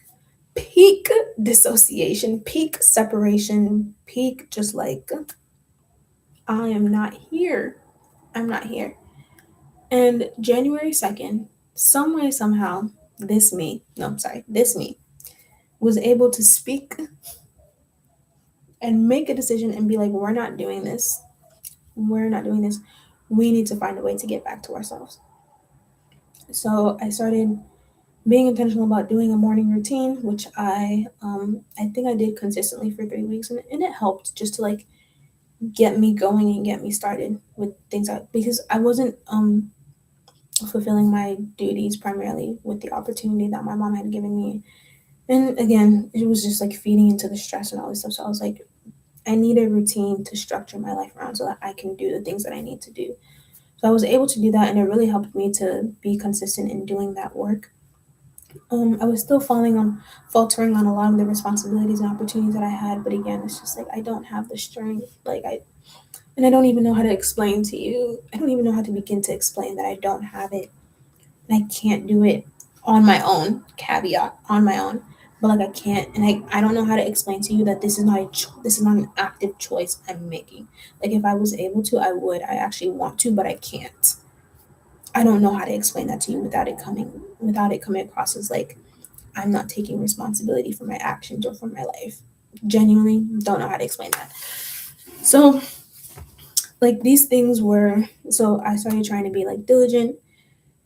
dissociation, peak separation, peak just like I am not here. I'm not here. And January 2nd, some way, somehow, this me was able to speak and make a decision and be like, we're not doing this. We're not doing this. We need to find a way to get back to ourselves. So I started being intentional about doing a morning routine, which I think I did consistently for 3 weeks, and it helped just to like get me going and get me started with things because I wasn't fulfilling my duties primarily with the opportunity that my mom had given me. And again, it was just like feeding into the stress and all this stuff. So I was like, I need a routine to structure my life around so that I can do the things that I need to do. So I was able to do that, and it really helped me to be consistent in doing that work. I was still faltering on a lot of the responsibilities and opportunities that I had, but again, it's just like I don't have the strength. And I don't even know how to explain to you. I don't even know how to begin to explain that I don't have it, and I can't do it on my own. Caveat on my own, but like I can't, and I don't know how to explain to you that this is not an active choice I'm making. Like if I was able to, I would. I actually want to, but I can't. I don't know how to explain that to you without it coming across as like I'm not taking responsibility for my actions or for my life. Genuinely don't know how to explain that. So, like these things were, so I started trying to be like diligent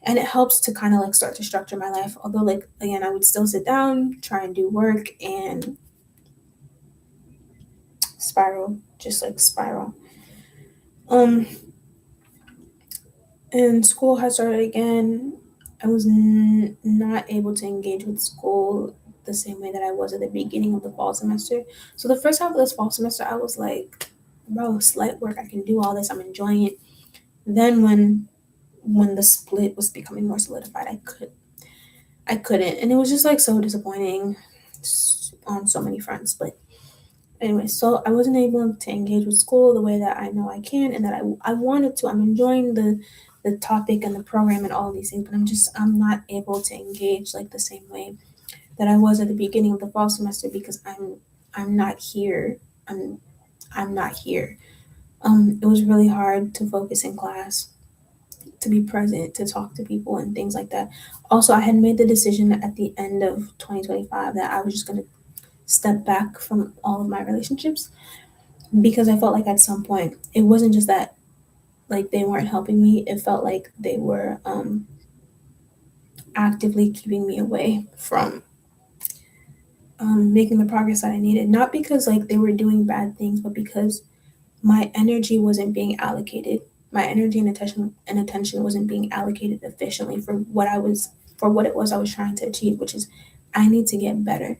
and it helps to kind of like start to structure my life. Although, like, again, I would still sit down, try and do work and spiral just like spiral. Um, and school has started again. I was not able to engage with school the same way that I was at the beginning of the fall semester. So the first half of this fall semester, I was like, bro, slight work, I can do all this, I'm enjoying it. Then when the split was becoming more solidified, I couldn't, and it was just like so disappointing on so many fronts. But anyway, so I wasn't able to engage with school the way that I know I can and that I wanted to. I'm enjoying the topic and the program and all of these things, but I'm not able to engage like the same way that I was at the beginning of the fall semester because I'm not here. I'm not here. It was really hard to focus in class, to be present, to talk to people and things like that. Also, I had made the decision at the end of 2025 that I was just going to step back from all of my relationships because I felt like at some point it wasn't just that like they weren't helping me, it felt like they were actively keeping me away from making the progress that I needed. Not because like they were doing bad things, but because my energy wasn't being allocated. My energy and attention wasn't being allocated efficiently for what it was I was trying to achieve, which is I need to get better.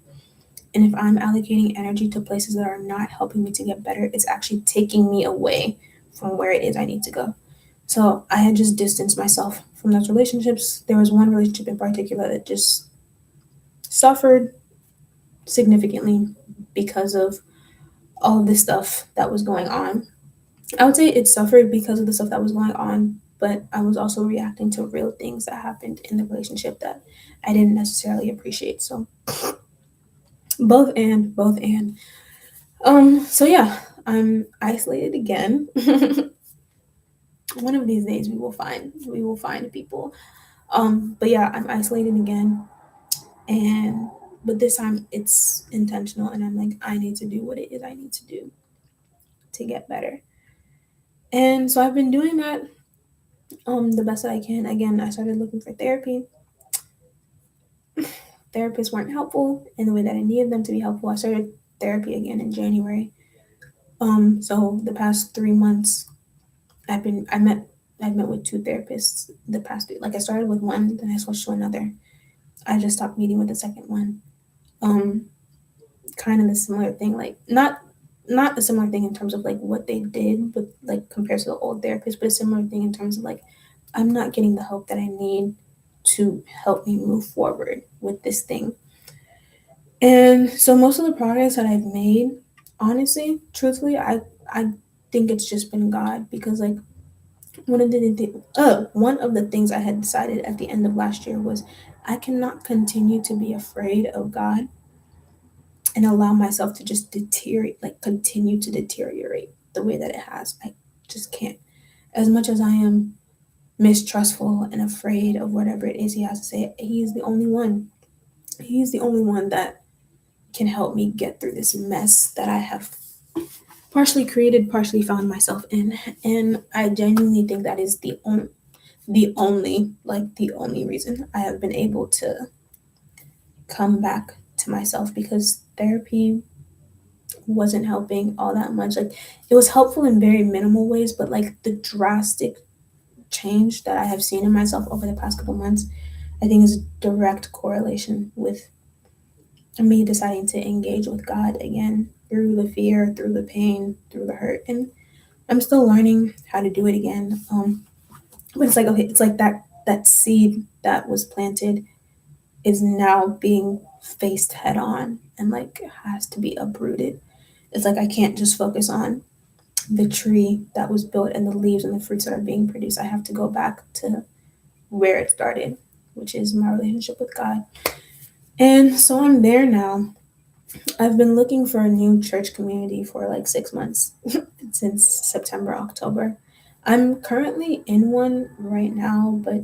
And if I'm allocating energy to places that are not helping me to get better, it's actually taking me away from where it is I need to go. So I had just distanced myself from those relationships. There was one relationship in particular that just suffered significantly because of all of this stuff that was going on. I would say it suffered because of the stuff that was going on, but I was also reacting to real things that happened in the relationship that I didn't necessarily appreciate. So both and. So yeah, I'm isolated again. One of these days we will find people. But yeah, I'm isolated again, and but this time it's intentional, and I'm like, I need to do what it is I need to do to get better. And so I've been doing that the best that I can. Again, I started looking for therapy. Therapists weren't helpful in the way that I needed them to be helpful. I started therapy again in January. So the past 3 months I've been I've met with two therapists the past three. Like I started with one, then I switched to another. I just stopped meeting with the second one. Um, Kind of the similar thing, like not a similar thing in terms of like what they did, but like compared to the old therapist, but a similar thing in terms of like I'm not getting the help that I need to help me move forward with this thing. And so most of the progress that I've made, honestly, truthfully, I think it's just been God because like one of the things I had decided at the end of last year was I cannot continue to be afraid of God and allow myself to just deteriorate, like continue to deteriorate the way that it has. I just can't. As much as I am mistrustful and afraid of whatever it is He has to say, He's the only one. He's the only one that can help me get through this mess that I have partially created, partially found myself in. And I genuinely think that is the only reason I have been able to come back to myself because therapy wasn't helping all that much. Like it was helpful in very minimal ways, but like the drastic change that I have seen in myself over the past couple months, I think is a direct correlation with me deciding to engage with God again through the fear, through the pain, through the hurt. And I'm still learning how to do it again. But it's like okay, it's like that seed that was planted is now being faced head on and like has to be uprooted. It's like I can't just focus on the tree that was built and the leaves and the fruits that are being produced. I have to go back to where it started, which is my relationship with God. And so I'm there now. I've been looking for a new church community for like 6 months since September, October. I'm currently in one right now, but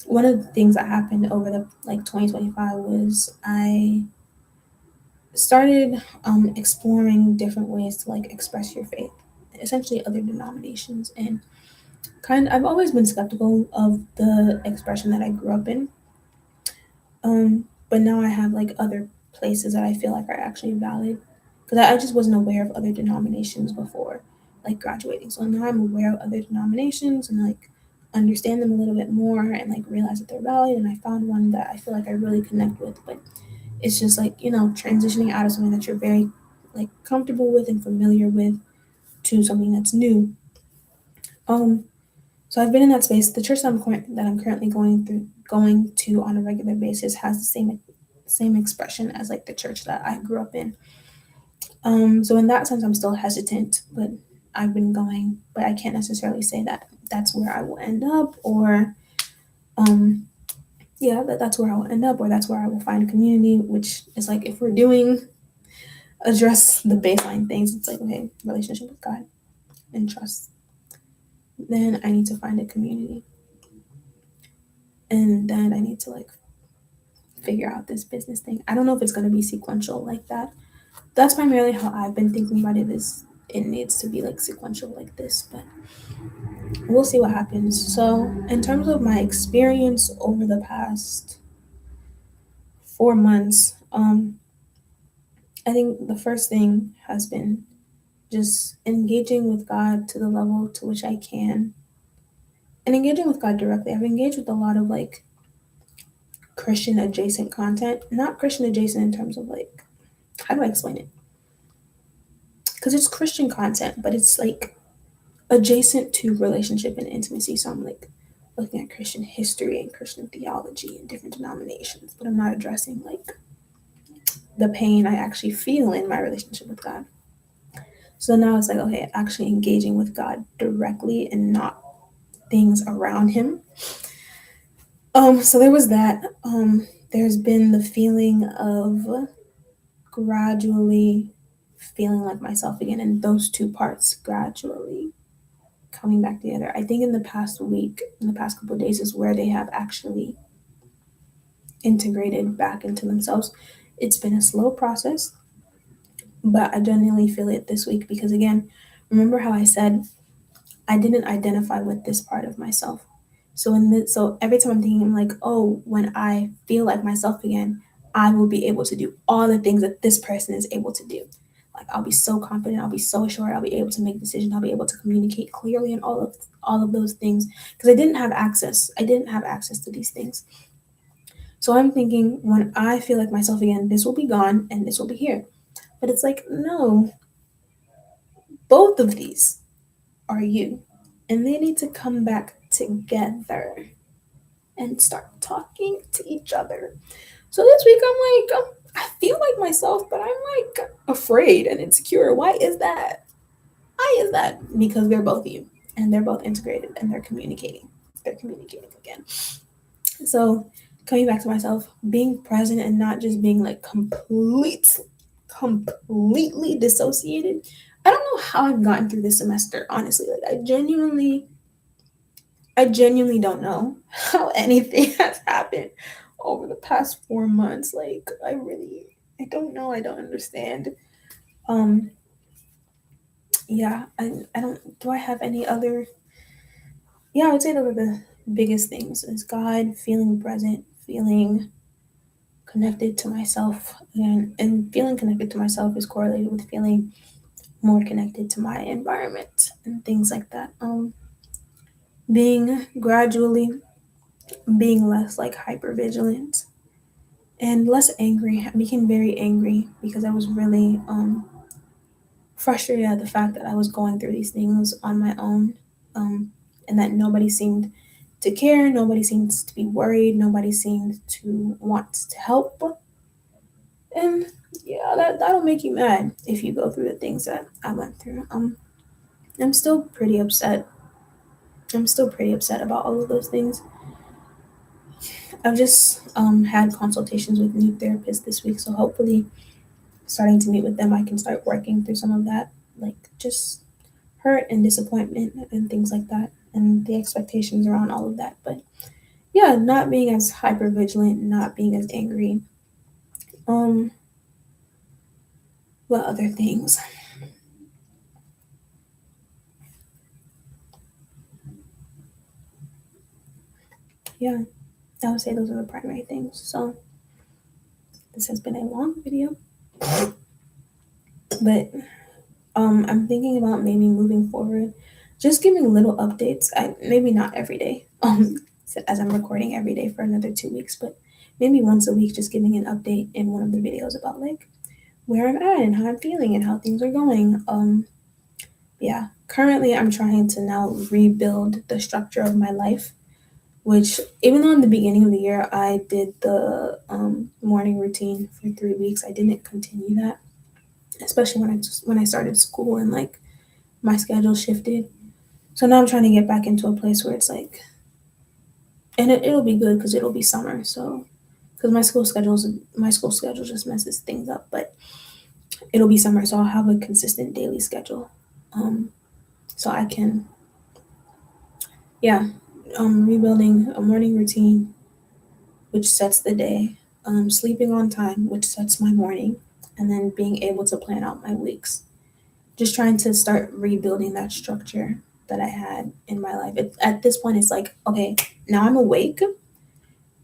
one of the things that happened over the like 2025 was I started exploring different ways to like express your faith, essentially other denominations, and I've always been skeptical of the expression that I grew up in. But now I have like other places that I feel like are actually valid. because I just wasn't aware of other denominations before like graduating. So now I'm aware of other denominations and like understand them a little bit more and like realize that they're valid. And I found one that I feel like I really connect with. But it's just like, transitioning out of something that you're very like comfortable with and familiar with to something that's new. Um, so I've been in that space. The church that I'm currently going to on a regular basis has the same expression as like the church that I grew up in. So in that sense, I'm still hesitant, but I've been going, but I can't necessarily say that that's where I will end up, or um, yeah, that's where I will end up, or that's where I will find community. Which is like if we're doing address the baseline things, it's like okay, relationship with God and trust. Then I need to find a community, and then I need to like figure out this business thing. I don't know if it's gonna be sequential like that. That's primarily how I've been thinking about it. Is it needs to be like sequential like this, but we'll see what happens. So, in terms of my experience over the past 4 months, I think the first thing has been just engaging with God to the level to which I can, and engaging with God directly. I've engaged with a lot of like Christian adjacent content, not Christian adjacent in terms of like, how do I explain it? Because it's Christian content, but it's like adjacent to relationship and intimacy. So I'm like looking at Christian history and Christian theology and different denominations, but I'm not addressing like the pain I actually feel in my relationship with God. So now it's like, okay, actually engaging with God directly and not things around him. So there was that. There's been the feeling of gradually feeling like myself again, and those two parts gradually coming back together. I think in the past week, in the past couple of days, is where they have actually integrated back into themselves. It's been a slow process, but I genuinely feel it this week because, again, remember how I said I didn't identify with this part of myself. So every time I'm thinking, I'm like, oh, when I feel like myself again, I will be able to do all the things that this person is able to do. Like I'll be so confident, I'll be so sure, I'll be able to make decisions, I'll be able to communicate clearly, and all of those things because I didn't have access. I didn't have access to these things. So I'm thinking, when I feel like myself again, this will be gone and this will be here. But it's like, no, both of these are you, and they need to come back together and start talking to each other. So this week I'm like, I feel like myself, but I'm like afraid and insecure. Why is that? Why is that? Because they're both you and they're both integrated and they're communicating. They're communicating again. So coming back to myself, being present and not just being like completely dissociated. I don't know how I've gotten through this semester, honestly. Like I genuinely don't know how anything has happened over the past 4 months. Like I don't know. I don't understand. Um, yeah, I don't, do I have any other, yeah, I would say those are the biggest things is God, feeling present, feeling connected to myself, and feeling connected to myself is correlated with feeling more connected to my environment and things like that. Being gradually being less like hyper vigilant and less angry. I became very angry because I was really frustrated at the fact that I was going through these things on my own, and that nobody seemed to care, nobody seems to be worried, nobody seemed to want to help. And yeah, that'll make you mad if you go through the things that I went through. I'm still pretty upset. I'm still pretty upset about all of those things. I've just had consultations with new therapists this week, so hopefully starting to meet with them, I can start working through some of that, like just hurt and disappointment and things like that, and the expectations around all of that. But yeah, not being as hyper vigilant, not being as angry. Um, what other things? Yeah, I would say those are the primary things. So this has been a long video, But I'm thinking about maybe moving forward, just giving little updates. I maybe not every day. As I'm recording every day for another 2 weeks, but maybe once a week, just giving an update in one of the videos about like where I'm at and how I'm feeling and how things are going. Yeah. Currently, I'm trying to now rebuild the structure of my life. Which, even though in the beginning of the year I did the morning routine for 3 weeks, I didn't continue that, especially when I started school and like my schedule shifted. So now I'm trying to get back into a place where it's like, and it'll be good because it'll be summer. So because my school schedule just messes things up, but it'll be summer, so I'll have a consistent daily schedule. Um, so I can, yeah, rebuilding a morning routine which sets the day, sleeping on time, which sets my morning, and then being able to plan out my weeks. Just trying to start rebuilding that structure that I had in my life. At this point, it's like, okay, now I'm awake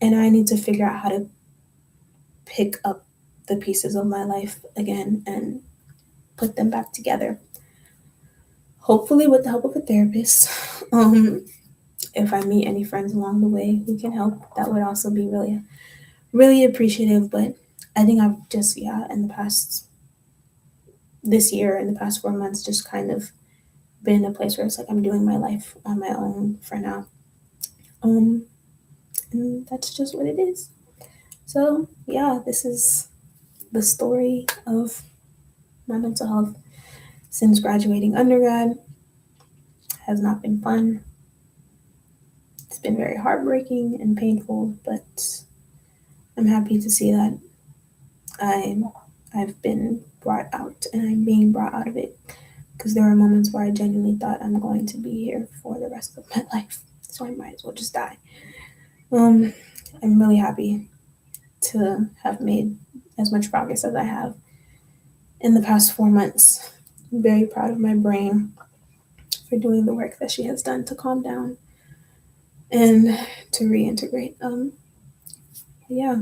and I need to figure out how to pick up the pieces of my life again and put them back together. Hopefully, with the help of a therapist. Um, if I meet any friends along the way who can help, that would also be really, really appreciative. But I think I've just, yeah, in the past this year, in the past 4 months, just kind of been in a place where it's like I'm doing my life on my own for now. Um, and that's just what it is. So, yeah, this is the story of my mental health since graduating undergrad. Has not been fun. It's been very heartbreaking and painful, but I'm happy to see that I'm I've been brought out and I'm being brought out of it because there are moments where I genuinely thought I'm going to be here for the rest of my life, so I might as well just die. Um, I'm really happy to have made as much progress as I have in the past 4 months. I'm very proud of my brain for doing the work that she has done to calm down and to reintegrate. Yeah,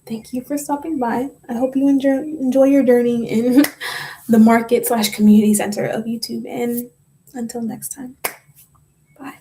thank you for stopping by. I hope you enjoy your journey in the market/community center of YouTube. And until next time, bye.